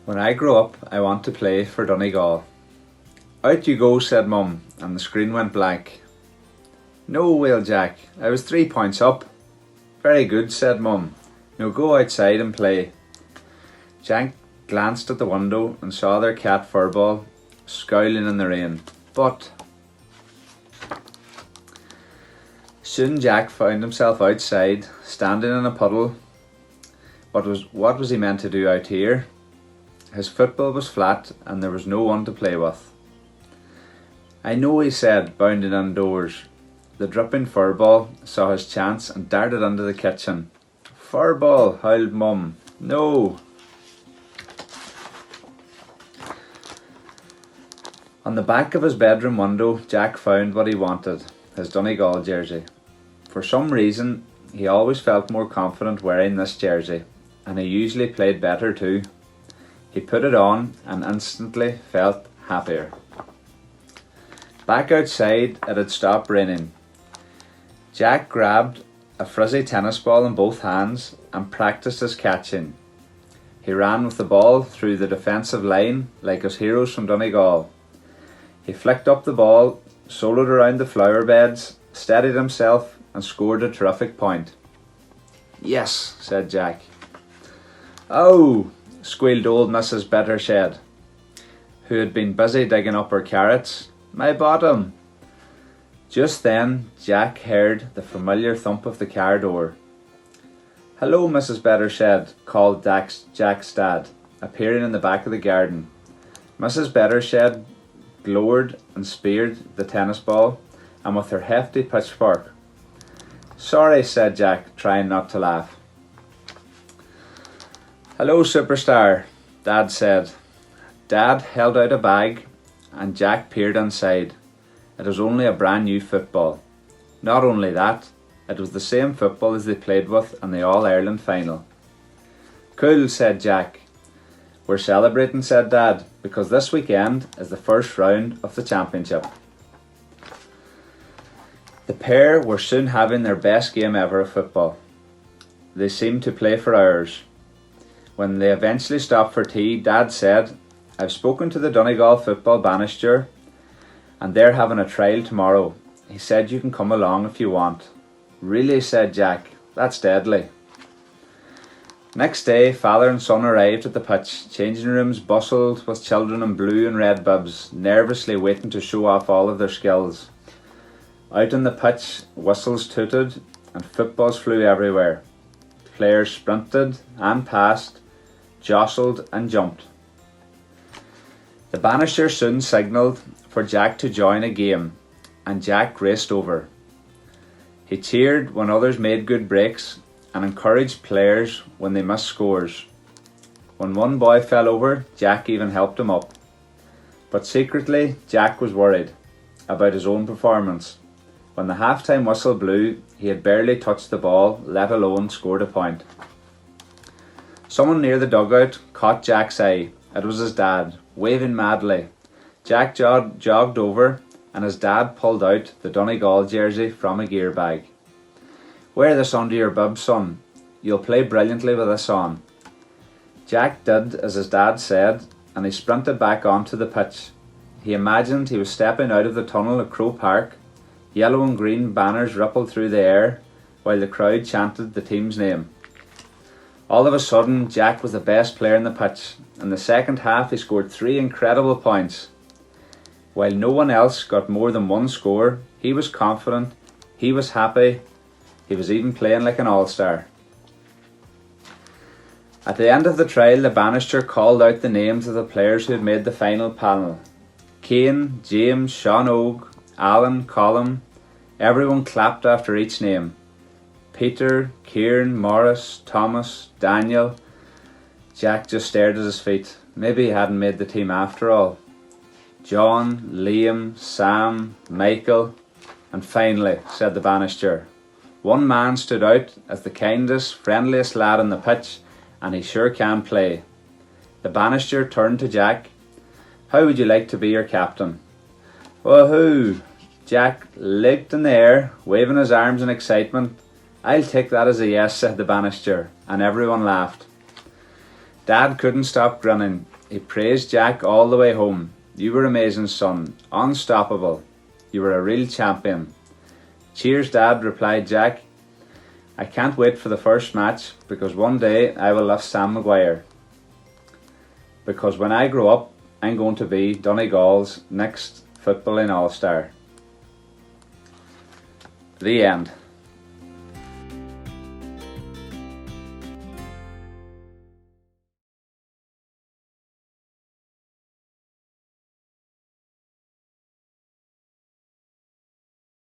When I grow up, I want to play for Donegal. Out you go, said Mum, and the screen went blank. No, wailed Jack, I was 3 points up. Very good, said Mum. Now go outside and play. Jack glanced at the window and saw their cat Furball scowling in the rain. But soon Jack found himself outside, standing in a puddle. What was he meant to do out here? His football was flat and there was no one to play with. I know, he said, bounding indoors. The dripping Furball saw his chance and darted into the kitchen. Furball, howled Mum. No! On the back of his bedroom window, Jack found what he wanted, his Donegal jersey. For some reason, he always felt more confident wearing this jersey, and he usually played better too. He put it on and instantly felt happier. Back outside, it had stopped raining. Jack grabbed a frizzy tennis ball in both hands and practiced his catching. He ran with the ball through the defensive line like his heroes from Donegal. He flicked up the ball, soloed around the flower beds, steadied himself and scored a terrific point. Yes, said Jack. Oh, squealed old Mrs. Bettershed, who had been busy digging up her carrots. My bottom! Just then, Jack heard the familiar thump of the car door. Hello, Mrs. Bettershed, called Jack's dad, appearing in the back of the garden. Mrs. Bettershed glowered and speared the tennis ball, and with her hefty pitchfork. Sorry, said Jack, trying not to laugh. Hello, superstar, Dad said. Dad held out a bag and Jack peered inside. It was only a brand new football. Not only that, it was the same football as they played with in the All-Ireland final. Cool, said Jack. We're celebrating, said Dad, because this weekend is the first round of the championship. The pair were soon having their best game ever of football. They seemed to play for hours. When they eventually stopped for tea, Dad said, I've spoken to the Donegal football banister and they're having a trial tomorrow. He said you can come along if you want. Really, said Jack, that's deadly. Next day, father and son arrived at the pitch. Changing rooms bustled with children in blue and red bibs, nervously waiting to show off all of their skills. Out on the pitch, whistles tooted and footballs flew everywhere. Players sprinted and passed, jostled and jumped. The banister soon signalled for Jack to join a game, and Jack raced over. He cheered when others made good breaks and encouraged players when they missed scores. When one boy fell over, Jack even helped him up. But secretly, Jack was worried about his own performance. When the half-time whistle blew, he had barely touched the ball, let alone scored a point. Someone near the dugout caught Jack's eye. It was his dad, waving madly. Jack jogged over and his dad pulled out the Donegal jersey from a gear bag. Wear this under your bib, son. You'll play brilliantly with this on. Jack did as his dad said and he sprinted back onto the pitch. He imagined he was stepping out of the tunnel at Crow Park. Yellow and green banners rippled through the air while the crowd chanted the team's name. All of a sudden, Jack was the best player in the pitch. In the second half, he scored 3 incredible points. While no one else got more than one score, he was confident, he was happy, he was even playing like an all-star. At the end of the trial, the banister called out the names of the players who had made the final panel. Kane, James, Sean Og, Alan, Colin, everyone clapped after each name. Peter, Kieran, Morris, Thomas, Daniel. Jack just stared at his feet. Maybe he hadn't made the team after all. John, Liam, Sam, Michael, and finally, said the banister, one man stood out as the kindest, friendliest lad on the pitch, and he sure can play. The banister turned to Jack. How would you like to be your captain? Woohoo! Jack leaped in the air, waving his arms in excitement. I'll take that as a yes, said the banister, and everyone laughed. Dad couldn't stop grinning. He praised Jack all the way home. You were amazing, son. Unstoppable. You were a real champion. Cheers, Dad, replied Jack. I can't wait for the first match because one day I will love Sam Maguire. Because when I grow up, I'm going to be Donegal's next footballing all-star. The end.